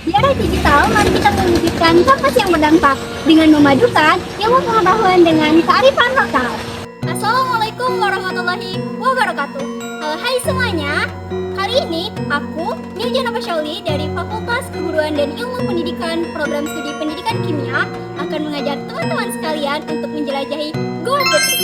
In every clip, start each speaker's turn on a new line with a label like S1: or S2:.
S1: Di era digital, mari kita mewujudkan kampus yang berdampak dengan memadukan ilmu pengetahuan dengan kearifan lokal. Assalamualaikum warahmatullahi wabarakatuh. Halo hai semuanya. Kali ini aku, Nirjana Pasyauli dari Fakultas Keguruan dan Ilmu Pendidikan Program Studi Pendidikan Kimia akan mengajak teman-teman sekalian untuk menjelajahi Goa Putri.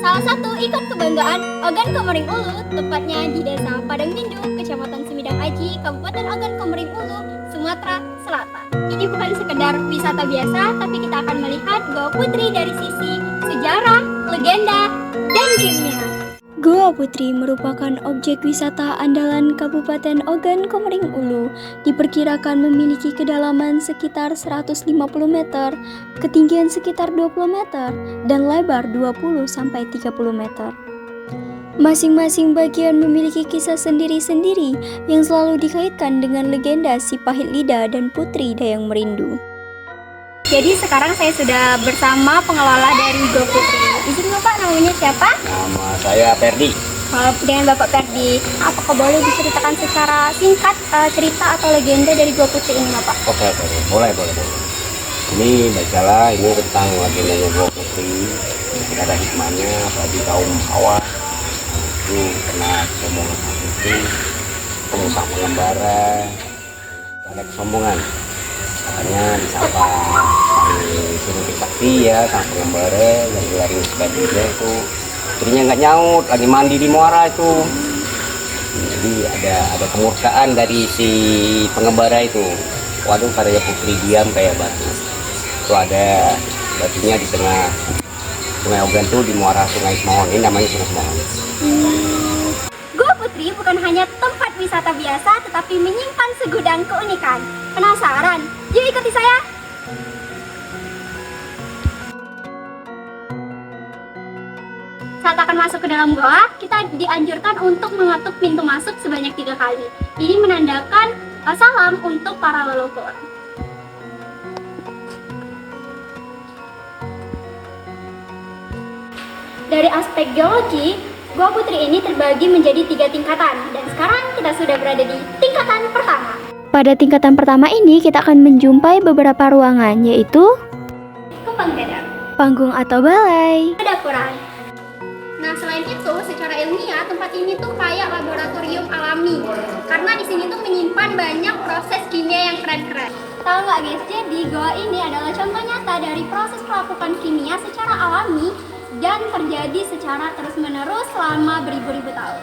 S1: Salah satu ikon kebanggaan Ogan Komering Ulu, tepatnya di Desa Padang Bindu, Kecamatan Sumedang Aji, Kabupaten Ogan Komering Ulu, Sumatera Selatan. Ini bukan sekedar wisata biasa, tapi kita akan melihat Goa Putri dari sisi sejarah, legenda, dan kimia.
S2: Goa Putri merupakan objek wisata andalan Kabupaten Ogan Komering Ulu. Diperkirakan memiliki kedalaman sekitar 150 meter, ketinggian sekitar 20 meter, dan lebar 20-30 meter. Masing-masing bagian memiliki kisah sendiri-sendiri yang selalu dikaitkan dengan legenda si Pahit Lidah dan Putri Dayang Merindu.
S1: Jadi sekarang saya sudah bersama pengelola dari Goa Putri. Izin Bapak, namanya siapa?
S3: Nama saya Ferdi.
S1: Dengan Bapak Ferdi, apakah boleh diceritakan secara singkat cerita atau legenda dari Goa Putri ini, Bapak?
S3: Oke, boleh. Ini bacalah, ini tentang legendanya Goa Putri. Ada hikmahnya bagi kaum Hawa. Itu kena kesombongan Putri, pengusaha pengembara, ada kesombongan. Katanya disapa suruh sakti ya sang pengembara yang gelarnya sebagainya itu putrinya nggak nyaut, lagi mandi di muara itu. Jadi ada kemurkaan dari si pengembara itu. Waduh, katanya putri diam kayak batu. Itu ada batunya di tengah Sungai Ogan tuh, di muara Sungai Semohon. Ini namanya Sungai Semohon.
S1: Goa Putri bukan hanya tempat wisata biasa, tetapi menyimpan segudang keunikan. Penasaran? Yuk ikuti saya! Saat akan masuk ke dalam goa, kita dianjurkan untuk mengetuk pintu masuk sebanyak 3 kali. Ini menandakan salam untuk para leluhur. Dari aspek geologi, Goa Putri ini terbagi menjadi 3 tingkatan, dan sekarang kita sudah berada di tingkatan pertama.
S2: Pada tingkatan pertama ini kita akan menjumpai beberapa ruangan, yaitu
S1: Kembang gadang,
S2: panggung atau balai,
S1: pedapuran. Nah, selain itu, secara ilmiah tempat ini tuh kayak laboratorium alami, karena di sini tuh menyimpan banyak proses kimia yang keren-keren. Tahu nggak guys? Jadi goa ini adalah contoh nyata dari proses pelapukan kimia secara alami dan terjadi secara terus-menerus selama beribu-ribu tahun.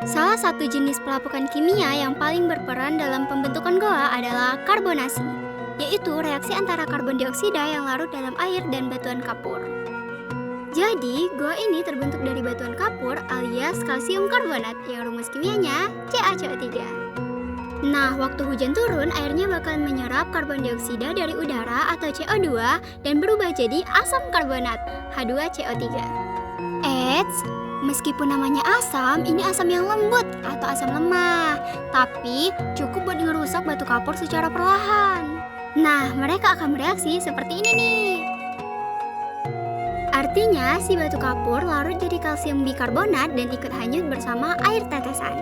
S2: Salah satu jenis pelapukan kimia yang paling berperan dalam pembentukan goa adalah karbonasi, yaitu reaksi antara karbon dioksida yang larut dalam air dan batuan kapur. Jadi, goa ini terbentuk dari batuan kapur alias kalsium karbonat yang rumus kimianya CaCO3. Nah, waktu hujan turun, airnya bakal menyerap karbon dioksida dari udara atau CO2 dan berubah jadi asam karbonat H2CO3. Eits, meskipun namanya asam, ini asam yang lembut atau asam lemah, tapi cukup buat ngerusak batu kapur secara perlahan. Nah, mereka akan bereaksi seperti ini nih. Artinya, si batu kapur larut jadi kalsium bikarbonat dan ikut hanyut bersama air tetesan.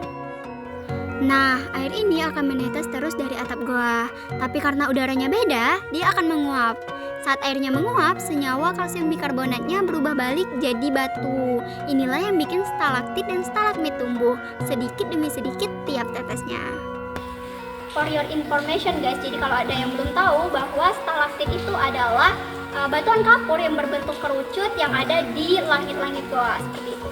S2: Nah, air ini akan menetes terus dari atap goa, tapi karena udaranya beda, dia akan menguap. Saat airnya menguap, senyawa kalsium bikarbonatnya berubah balik jadi batu. Inilah yang bikin stalaktit dan stalagmit tumbuh, sedikit demi sedikit tiap tetesnya.
S1: For your information guys, jadi kalau ada yang belum tahu bahwa stalaktit itu adalah batuan kapur yang berbentuk kerucut yang ada di langit-langit goa, seperti itu.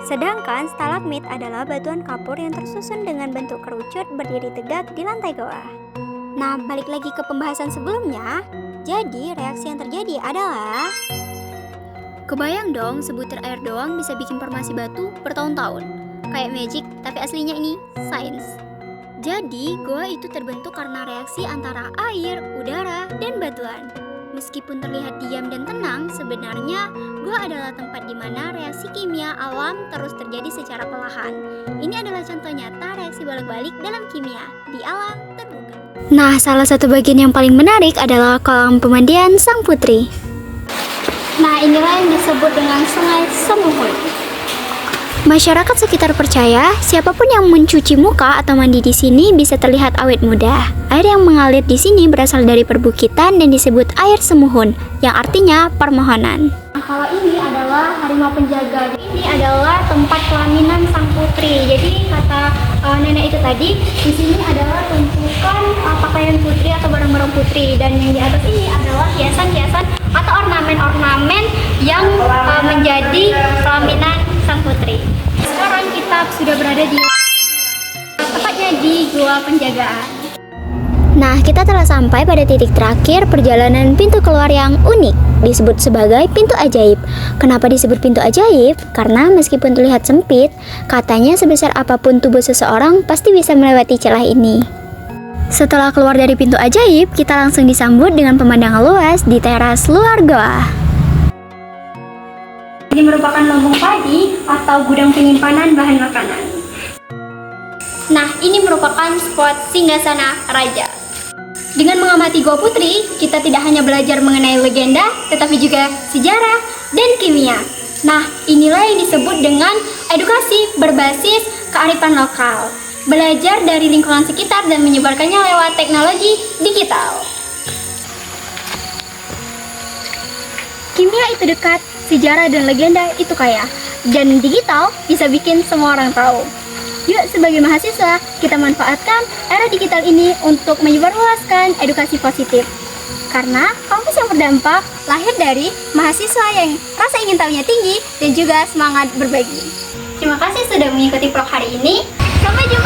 S2: Sedangkan stalagmit adalah batuan kapur yang tersusun dengan bentuk kerucut berdiri tegak di lantai goa. Nah, balik lagi ke pembahasan sebelumnya. Jadi, reaksi yang terjadi adalah kebayang dong, sebutir air doang bisa bikin formasi batu bertahun-tahun. Kayak magic, tapi aslinya ini sains. Jadi, goa itu terbentuk karena reaksi antara air, udara, dan batuan. Meskipun terlihat diam dan tenang, sebenarnya goa adalah tempat di mana reaksi kimia alam terus terjadi secara perlahan. Ini adalah contoh nyata reaksi bolak-balik dalam kimia di alam terbuka. Nah, salah satu bagian yang paling menarik adalah kolam pemandian sang putri.
S1: Nah, inilah yang disebut dengan Sungai Semohon.
S2: Masyarakat sekitar percaya, siapapun yang mencuci muka atau mandi di sini bisa terlihat awet muda. Air yang mengalir di sini berasal dari perbukitan dan disebut air semuhun, yang artinya permohonan.
S1: Kalau ini adalah harimau penjaga. Ini adalah tempat pelaminan sang putri. Jadi kata nenek itu tadi, di sini adalah tumpukan pakaian putri atau barang-barang putri, dan yang di atas ini adalah hiasan-hiasan atau ornamen-ornamen yang menjadi pelaminan sang putri. Sekarang kita sudah berada di tepatnya di Gua Penjagaan.
S2: Nah, kita telah sampai pada titik terakhir perjalanan pintu keluar yang unik, disebut sebagai pintu ajaib. Kenapa disebut pintu ajaib? Karena meskipun terlihat sempit, katanya sebesar apapun tubuh seseorang pasti bisa melewati celah ini. Setelah keluar dari pintu ajaib, kita langsung disambut dengan pemandangan luas di teras luar goa.
S1: Ini merupakan lumbung padi atau gudang penyimpanan bahan makanan. Nah, ini merupakan spot singgasana raja. Dengan mengamati Gua Putri, kita tidak hanya belajar mengenai legenda, tetapi juga sejarah dan kimia. Nah, inilah yang disebut dengan edukasi berbasis kearifan lokal. Belajar dari lingkungan sekitar dan menyebarkannya lewat teknologi digital. Kimia itu dekat, sejarah dan legenda itu kaya, dan digital bisa bikin semua orang tahu. Yuk, sebagai mahasiswa, kita manfaatkan era digital ini untuk menyebarluaskan edukasi positif. Karena kampus yang berdampak lahir dari mahasiswa yang rasa ingin tahunya tinggi dan juga semangat berbagi. Terima kasih sudah mengikuti vlog hari ini. Sampai jumpa